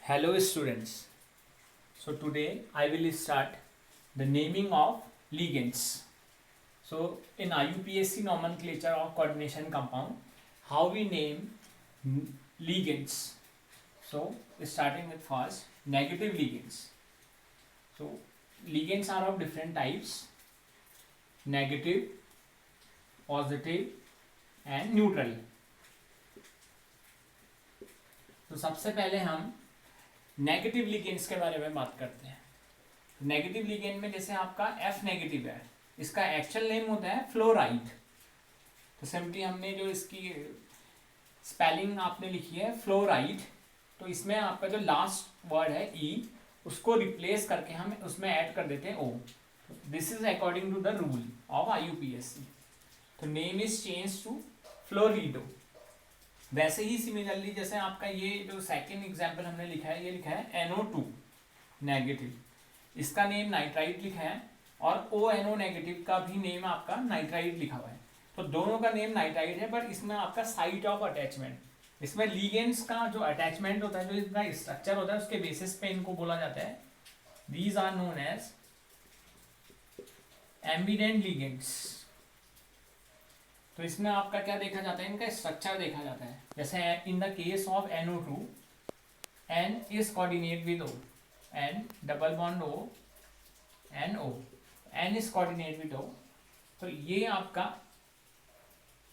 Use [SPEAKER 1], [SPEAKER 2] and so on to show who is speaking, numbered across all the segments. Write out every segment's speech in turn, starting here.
[SPEAKER 1] Hello students. So today I will start the naming of ligands. So in IUPAC nomenclature of coordination compound, how we name ligands. So starting with first negative ligands. So ligands are of different types: negative, positive and neutral. तो सबसे पहले हम negative ligands के बारे में बात करते हैं। नेगेटिव लिगेंड में जैसे आपका F नेगेटिव है, इसका एक्चुअल नेम होता है फ्लोराइड। तो सिंपली हमने जो इसकी स्पेलिंग आपने लिखी है फ्लोराइड, तो इसमें आपका जो लास्ट वर्ड है E, उसको रिप्लेस करके हम उसमें ऐड कर देते हैं O। This is according to the rule of IUPAC। तो name is change to fluorido. वैसे ही सिमिलरली जैसे आपका ये जो सेकेंड एग्जाम्पल हमने लिखा है, ये लिखा है NO2 नेगेटिव, इसका नेम नाइट्राइड लिखा है, और ONO नेगेटिव का भी नेम आपका नाइट्राइड लिखा हुआ है। तो दोनों का नेम नाइट्राइड है, बट इसमें आपका साइट ऑफ अटैचमेंट, इसमें लिगेंड्स का जो अटैचमेंट होता है, जो इसका स्ट्रक्चर होता है, उसके बेसिस पे इनको बोला जाता है। These are known as ambidentate ligands. तो इसमें आपका क्या देखा जाता है, इनका स्ट्रक्चर देखा जाता है। जैसे in the case of NO2, N is coordinate with O, N double bond O, NO, N is coordinate with O। तो ये आपका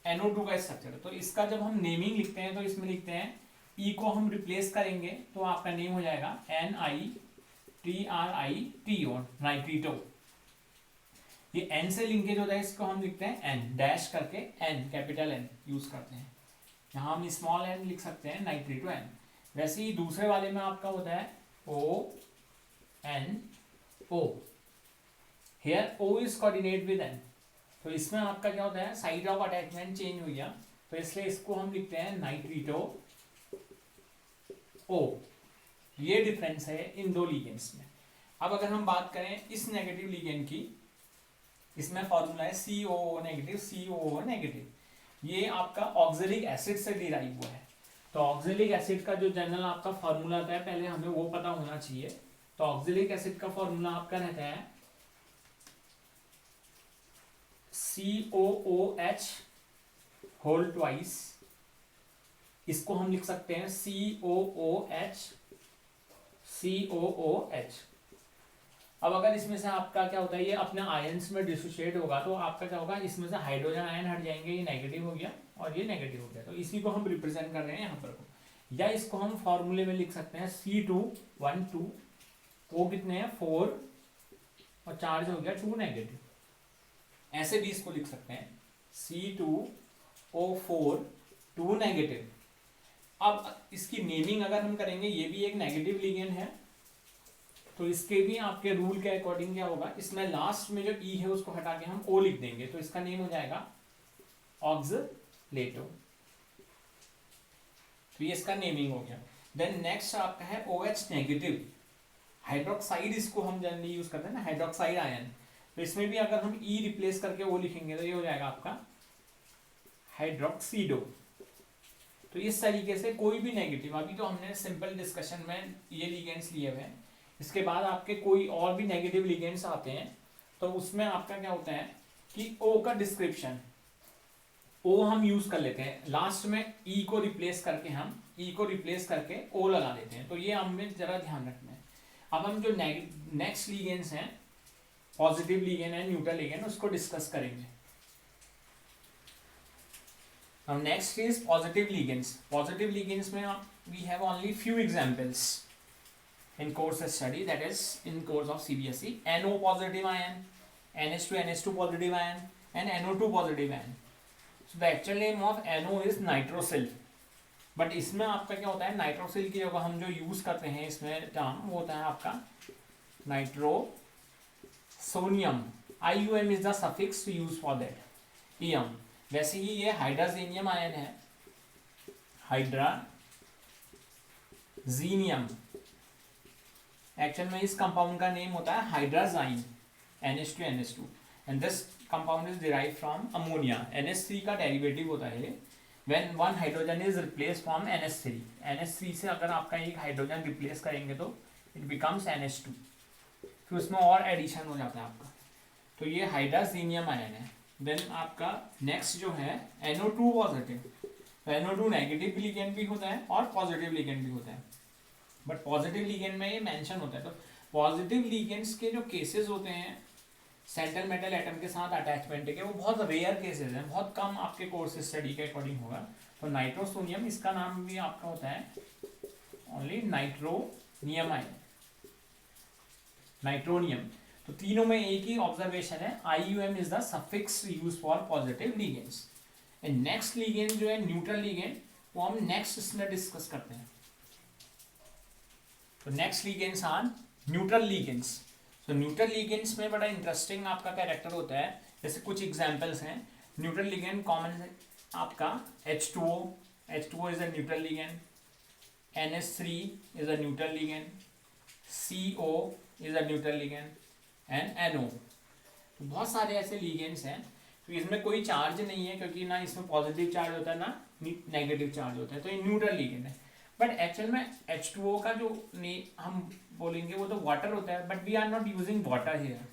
[SPEAKER 1] NO2 का स्ट्रक्चर है। तो इसका जब हम नेमिंग लिखते हैं तो इसमें लिखते हैं, E को हम रिप्लेस करेंगे तो आपका नेम हो जाएगा NITRITO, नाइट्रीटो। ये N से लिंकेज होता है, इसको हम लिखते हैं N डैश करके, N कैपिटल N यूज करते हैं। यहाँ हम स्मॉल n लिख सकते हैं, नाइट्रीटो N। वैसे ही दूसरे वाले में आपका होता है ONO। Here O is coordinate with N। तो इसमें आपका क्या होता है, साइड ऑफ अटैचमेंट चेंज हो गया, तो इसलिए इसको हम लिखते हैं नाइट्रीटो O। ये डिफरेंस है इन दो लिगेंड्स में। अब अगर हम बात करें इस नेगेटिव लिगेंड की, इसमें फॉर्मूला है COO नेगेटिव, COO नेगेटिव। ये आपका ऑक्जेलिक एसिड से डिराइव हुआ है। तो ऑक्जेलिक एसिड का जो जनरल आपका फॉर्मूला था, पहले हमें वो पता होना चाहिए। तो ऑक्जेलिक एसिड का फॉर्मूला आपका रहता है COOH होल ट्वाइस। इसको हम लिख सकते हैं COOH। अब अगर इसमें से आपका क्या होता है, ये अपने आयंस में डिसोशिएट होगा, तो आपका क्या होगा, इसमें से हाइड्रोजन आयन हट जाएंगे, ये नेगेटिव हो गया और ये नेगेटिव हो गया। तो इसी को हम रिप्रेजेंट कर रहे हैं यहाँ पर, या इसको हम फॉर्मूले में लिख सकते हैं C212। वो कितने हैं 4, और चार्ज हो गया 2 नेगेटिव। ऐसे भी इसको लिख सकते हैं C2O4 2 नेगेटिव। अब इसकी नेमिंग अगर हम करेंगे, ये भी एक नेगेटिव लिगेंड है, तो इसके भी आपके रूल के अकॉर्डिंग क्या होगा, इसमें लास्ट में जो E है उसको हटा के हम O लिख देंगे, तो इसका नेम हो जाएगा ऑक्सलेटो। तो ये इसका नेमिंग हो गया। देन नेक्स्ट आपका है OH नेगेटिव, हाइड्रोक्साइड, इसको हम जनरली यूज करते हैं ना, हाइड्रोक्साइड आयन। तो इसमें भी अगर हम E रिप्लेस करके O लिखेंगे तो ये हो जाएगा आपका हाइड्रोक्सीडो। तो इस तरीके से कोई भी नेगेटिव, अभी तो हमने सिंपल डिस्कशन में ये लिगेंड्स लिए हुए हैं, इसके बाद आपके कोई और भी नेगेटिव लिगेंड्स आते हैं, तो उसमें आपका क्या होता है कि O का डिस्क्रिप्शन, O हम यूज कर लेते हैं, लास्ट में E को रिप्लेस करके हम O लगा देते हैं। तो ये हमें जरा ध्यान रखना है। अब हम जो नेक्स्ट लिगेंड्स हैं, पॉजिटिव लिगेंड है, न्यूट्रल लिगेंड, उसको डिस्कस करेंगे। Now next is positive ligands. Positive ligands में we have only few examples in course study, that is in course of CBSE. NO positive ion, NH2 positive ion and NO2 positive ion. So the actual name of NO is nitrosyl. But इसमें आपका क्या होता है, nitrosyl की जगह हम जो use करते हैं इसमें टर्म, वो होता है आपका nitrosonium. IUM is the suffix to use for that. EM। वैसे ही ये हाइड्राजीनियम आयन है, हाइड्राजीनियम। एक्चुअल में इस कंपाउंड का नेम होता है हाइड्राजाइन, NH2 and this compound is derive from ammonia. NH3 का डेरिवेटिव होता है ये। When one hydrogen is replace from NH3, NH3 से अगर आपका एक हाइड्रोजन रिप्लेस करेंगे तो इट बिकम्स NH2, फिर उसमें और एडिशन हो जाता है आपका, तो ये हाइड्रोजीनियम आयन है। देन आपका नेक्स्ट जो है NO2 पॉजिटिव, तो NO2 नेगेटिव लिगेंड भी होता है और पॉजिटिव लिगेंड भी होता है, बट पॉजिटिव लिगेंड में ये मेंशन होता है। तो पॉजिटिव लिगेंड्स के जो केसेस होते हैं सेंट्रल मेटल एटम के साथ अटैचमेंट के, वो बहुत रेयर केसेस हैं, बहुत कम आपके कोर्स स्टडी के अकॉर्डिंग होगा। तो नाइट्रोसोनियम, इसका नाम भी आपका होता है ओनली नाइट्रोनियम आयन, नाइट्रोनियम। तो तीनों में एक ही ऑब्जर्वेशन है, IUM is the suffix use for positive ligands. And next ligand जो है न्यूट्रल लिगेंड, वो हम नेक्स्ट इसमें डिस्कस करते हैं। तो next ligands are neutral ligands. तो न्यूट्रल लिगेंड्स में बड़ा इंटरेस्टिंग आपका कैरेक्टर होता है, जैसे कुछ एग्जांपल्स हैं। न्यूट्रल लिगेंड कॉमन है आपका H2O, H2O is a neutral ligand, NH3 is a neutral ligand, CO is a neutral ligand and NO। तो बहुत सारे ऐसे लिगेंड्स हैं, तो इसमें कोई चार्ज नहीं है क्योंकि ना इसमें पॉजिटिव चार्ज होता है ना नेगेटिव चार्ज होता है, तो ये न्यूट्रल लिगेंड है। बट एक्चुअल में H2O का जो हम बोलेंगे वो तो वाटर होता है, but we are not using water here.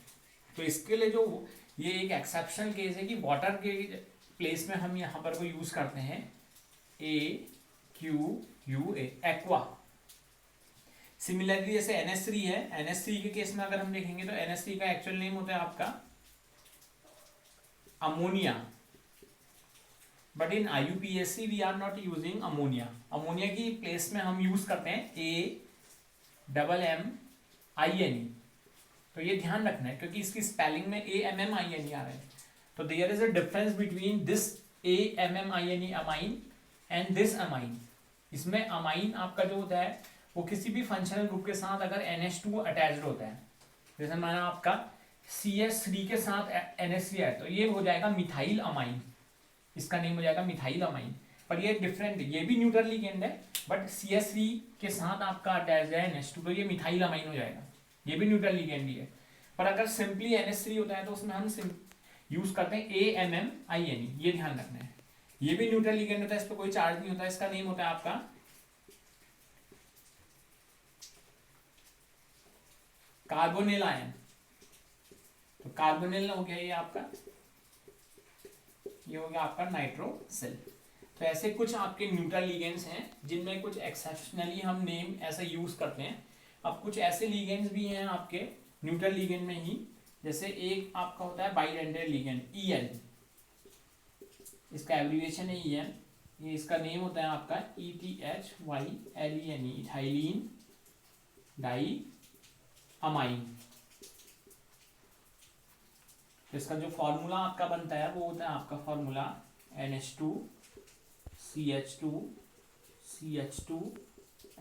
[SPEAKER 1] तो इसके लिए जो ये एक एक्सेप्शनल केस है कि वाटर के प्लेस में हम यहाँ पर को यूज करते हैं AQUA, एक्वा। सिमिलरली जैसे NH3 है, NH3 के केस में अगर हम देखेंगे तो NH3 का एक्चुअल नेम होता है आपका ammonia, but in IUPAC we are not using ammonia. Ammonia की प्लेस में हम यूज करते हैं AMMINE। तो ये ध्यान रखना है क्योंकि इसकी स्पेलिंग में AMMINE आ रहा है, तो there is a difference between this AMMINE amine and this amine. इसमें अमाइन आपका जो होता है वो किसी भी फंक्शनल ग्रुप के साथ अगर NH2 अटैच्ड होता है, जैसे माना आपका CH3 के साथ NH3 है, तो ये हो जाएगा मिथाइल अमाइन, इसका नेम हो जाएगा मिथाइल अमाइन। पर ये डिफरेंट है, ये भी न्यूट्रल लिगेंड है, बट CH3 के साथ आपका अटैच है NH2, तो ये मिथाइल अमाइन हो जाएगा, ये भी न्यूट्रल लिगेंड ही है। पर अगर सिंपली NH3 होता है तो उसमें हम यूज करते हैं AMMINE, ये ध्यान रखना है। ये भी न्यूट्रल लिगेंड होता है, इस पर कोई चार्ज नहीं होता, इसका नेम होता है आपका कार्बोनिल आयन। तो कार्बोनिल हो गया ये आपका, ये हो गया आपका नाइट्रोसिल। तो ऐसे कुछ आपके न्यूट्रल लिगेंड्स हैं जिनमें कुछ एक्सेप्शनली हम नेम ऐसे यूज करते हैं। अब कुछ ऐसे लिगेंड्स भी हैं आपके न्यूट्रल लिगेंड में ही, जैसे एक आपका होता है बाइडेंड्रल लिगेंड EN, इसका एब्रिविएशन है EN, ये इसका नेम होता है आपका ETHYLENE, इथाइलिन डाई अमाइन। इसका जो फॉर्मूला आपका बनता है वो होता है आपका formula NH2 CH2 CH2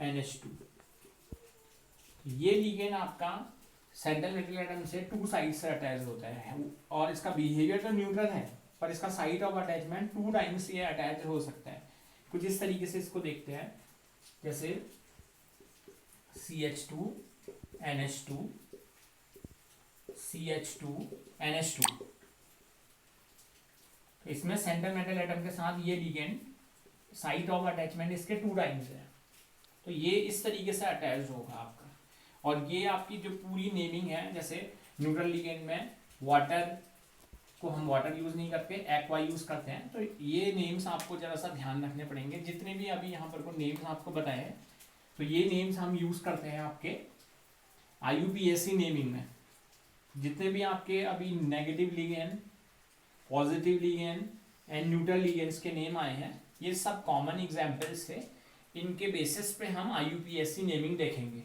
[SPEAKER 1] NH2। ये लिगेंड आपका सेंट्रल मेटल एटम से 2 साइड से अटैच होता है, और इसका बिहेवियर तो न्यूट्रल है, पर इसका साइट ऑफ अटैचमेंट 2 टाइम्स ये अटैच हो सकता है। कुछ इस तरीके से इसको देखते हैं, जैसे CH2 NH2 CH2 NH2। तो इसमें सेंट्रल मेटल एटम के साथ ये लिगेंड साइट ऑफ अटैचमेंट इसके 2 टाइम्स है, तो ये इस तरीके से अटैच होगा आपका। और ये आपकी जो पूरी नेमिंग है, जैसे न्यूट्रल लिगेंड में वाटर को हम वाटर यूज नहीं करते, एक्वा यूज करते हैं, तो ये नेम्स आपको जरा सा ध्यान रखने पड़ेंगे। जितने भी अभी यहाँ पर को नेम्स आपको बताए, तो ये नेम्स हम यूज करते हैं आपके IUPAC नेमिंग में। जितने भी आपके अभी negative ligand, positive ligand and neutral ligands के नेम आए हैं, ये सब कॉमन एग्जांपल्स है, इनके बेसिस पे हम IUPAC नेमिंग देखेंगे।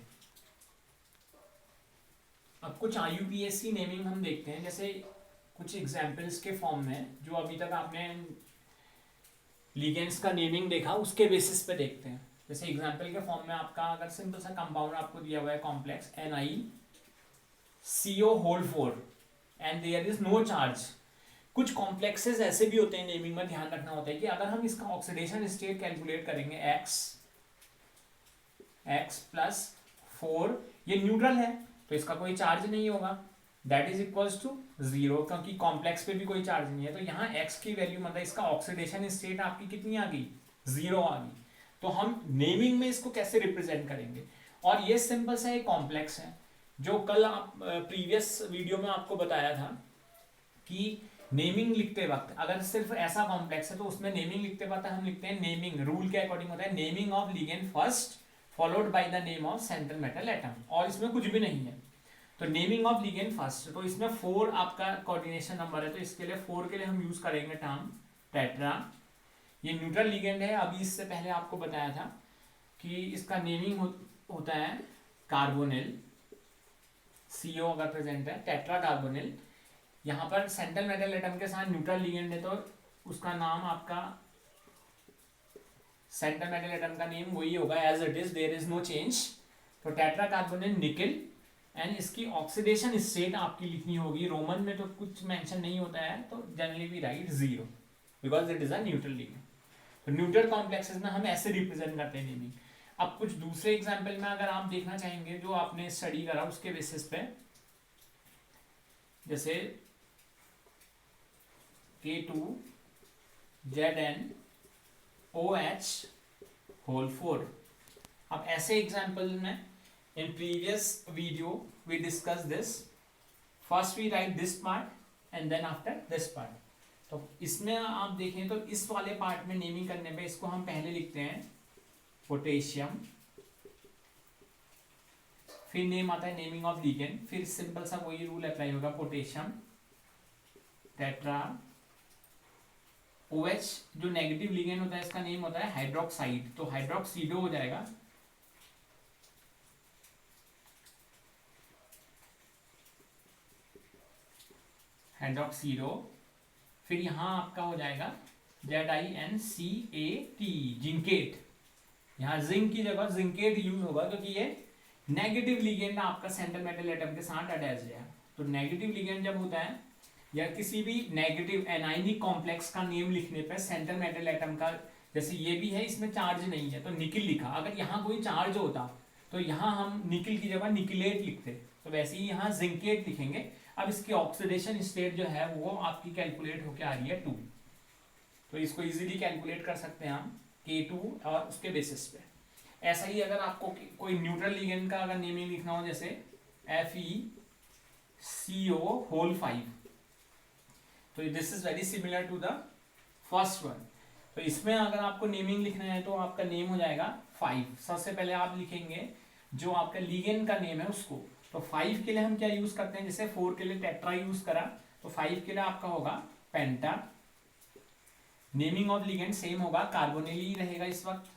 [SPEAKER 1] अब कुछ IUPAC नेमिंग हम देखते हैं, जैसे कुछ एग्जांपल्स के फॉर्म में, जो अभी तक आपने लिगेंड्स का नेमिंग देखा उसके बेसिस पे देखते हैं। जैसे एग्जांपल के फॉर्म में आपका अगर सिंपल सा कंपाउंड आपको दिया हुआ है complex NiCO4 and there is no charge. कुछ कॉम्प्लेक्सेस ऐसे भी होते हैं नेमिंग में, ध्यान रखना होता है कि अगर हम इसका ऑक्सीडेशन स्टेट कैलकुलेट करेंगे X+4, ये न्यूट्रल है तो इसका कोई चार्ज नहीं होगा, दैट इज इक्वल्स टू 0, क्योंकि कॉम्प्लेक्स पे भी कोई चार्ज नहीं है। तो यहाँ x की वैल्यू मतलब इसका ऑक्सीडेशन स्टेट आपकी कितनी आ गई, 0 आ गई। तो हम नेमिंग में इसको कैसे रिप्रेजेंट करेंगे, और ये सिंपल सा एक कॉम्प्लेक्स है जो कल आप प्रीवियस वीडियो में आपको बताया था कि नेमिंग लिखते वक्त अगर सिर्फ ऐसा कॉम्प्लेक्स है तो उसमें नेमिंग लिखते वक्त हम लिखते हैं नेमिंग रूल के अकॉर्डिंग होता है naming of ligand first followed by the name of central metal atom, और इसमें कुछ भी नहीं है। तो नेमिंग ऑफ लिगेंड फर्स्ट, तो इसमें 4 आपका कोऑर्डिनेशन नंबर है, तो इसके लिए 4 के लिए हम यूज करेंगे टर्म टेट्रा। ये न्यूट्रल लिगेंड है, अभी इससे पहले आपको बताया था कि इसका नेमिंग होता है कार्बोनिल, CO अगर प्रेजेंट है टेट्रा कार्बोनिल। यहाँ पर सेंट्रल मेटल एटम के साथ न्यूट्रल लिगेंड है तो उसका नाम आपका सेंट्रल मेटल एटम का नेम वही होगा as it is, there is no change. तो टेट्रा कार्बोनिल निकल, एंड इसकी ऑक्सीडेशन स्टेट आपकी लिखनी होगी, रोमन में तो कुछ मेंशन नहीं होता है, तो generally we write 0 because it is a neutral ligand. तो न्यूट्रल कॉम्प्लेक्सेस में हम ऐसे रिप्रेजेंट करते हैं नेमिंग। अब कुछ दूसरे एग्जाम्पल में अगर आप देखना चाहेंगे जो आपने स्टडी करा उसके बेसिस पे, जैसे K2ZnOH4। अब ऐसे एग्जाम्पल में in previous video we discussed this, first we write this part and then after this part। तो इसमें आप देखें तो इस वाले पार्ट में नेमिंग करने पे इसको हम पहले लिखते हैं पोटेशियम, फिर नेम आता है नेमिंग ऑफ लिगेंड, फिर सिंपल सा वही रूल अप्लाई होगा पोटेशियम टेट्रा OH। जो नेगेटिव लिगेंड होता है इसका नेम होता है हाइड्रोक्साइड, तो हाइड्रोक्सीडो हो जाएगा, हाइड्रोक्सीडो। फिर यहाँ आपका हो जाएगा ZINCAT जिंकेट, यहाँ जिंक की जगह जिंकेट यूज होगा क्योंकि ये नेगेटिव लिगेंड आपका सेंट्रल मेटल एटम के साथ अटैच है। तो नेगेटिव लिगेंड जब होता है या किसी भी नेगेटिव एनाइनिक कॉम्प्लेक्स का नेम लिखने पे सेंट्रल मेटल एटम का, जैसे ये भी है इसमें चार्ज नहीं है तो निकिल लिखा, अगर यहाँ कोई चार्ज होता तो यहाँ हम निकिल की जगह निकिलेट लिखते, तो वैसे ही यहाँ जिंकेट लिखेंगे। अब इसकी ऑक्सीडेशन स्टेट जो है वो आपकी कैलकुलेट होके आ रही है 2, तो इसको इजीली कैलकुलेट कर सकते हैं हम K2 और उसके बेसिस पे। ऐसा ही अगर आपको कोई न्यूट्रल लिगेंड का अगर नेमिंग लिखना हो जैसे FeCO5, तो this is very similar to the first one. तो इसमें अगर आपको नेमिंग लिखना है तो आपका नेम हो जाएगा 5। सबसे पहले आप लिखेंगे जो आपका लिगेंड का नेम है उसको, तो 5 के लिए हम क्या यूज करते हैं, जैसे 4 के लिए टेट्रा यूज करा, तो 5 के लिए आपका होगा पेंटा। नेमिंग ऑफ लिगेंड सेम होगा, कार्बोनिल ही रहेगा इस वक्त,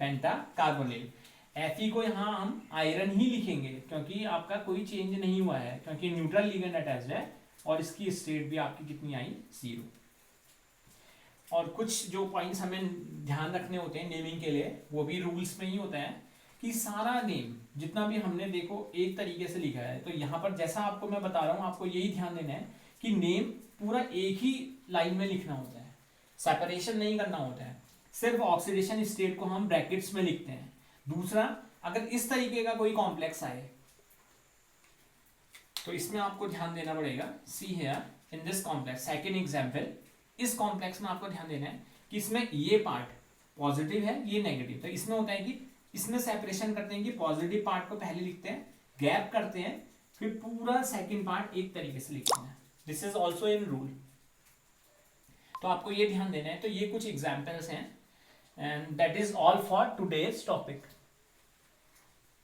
[SPEAKER 1] पेंटा कार्बोनिल। Fe को यहाँ हम आयरन ही लिखेंगे क्योंकि आपका कोई चेंज नहीं हुआ है, क्योंकि न्यूट्रल लिगेंड अटैच्ड है और इसकी स्टेट भी आपकी कितनी आई 0। और कुछ जो पॉइंट्स हमें ध्यान रखने होते हैं नेमिंग के लिए, वो भी रूल्स में ही होता है कि सारा नेम जितना भी हमने देखो एक तरीके से लिखा है, तो यहाँ पर जैसा आपको मैं बता रहा हूँ आपको यही ध्यान देना है कि नेम पूरा एक ही लाइन में लिखना होता है, सेपरेशन नहीं करना होता है। सिर्फ ऑक्सीडेशन स्टेट को हम ब्रैकेट्स में लिखते हैं। दूसरा, अगर इस तरीके का कोई कॉम्प्लेक्स आए तो इसमें आपको ध्यान देना पड़ेगा, see here in this complex, second example, इस कॉम्प्लेक्स में आपको ध्यान देना है कि इसमें ये पार्ट पॉजिटिव है ये नेगेटिव, तो इसमें होता है कि इसमें सेपरेशन करते हैं कि पॉजिटिव पार्ट को पहले लिखते हैं, गैप करते हैं, फिर पूरा सेकेंड पार्ट एक तरीके से लिखते हैं। This is also in rule, तो आपको ये ध्यान देना है। तो ये कुछ एग्जाम्पल्स हैं and that is all for today's topic.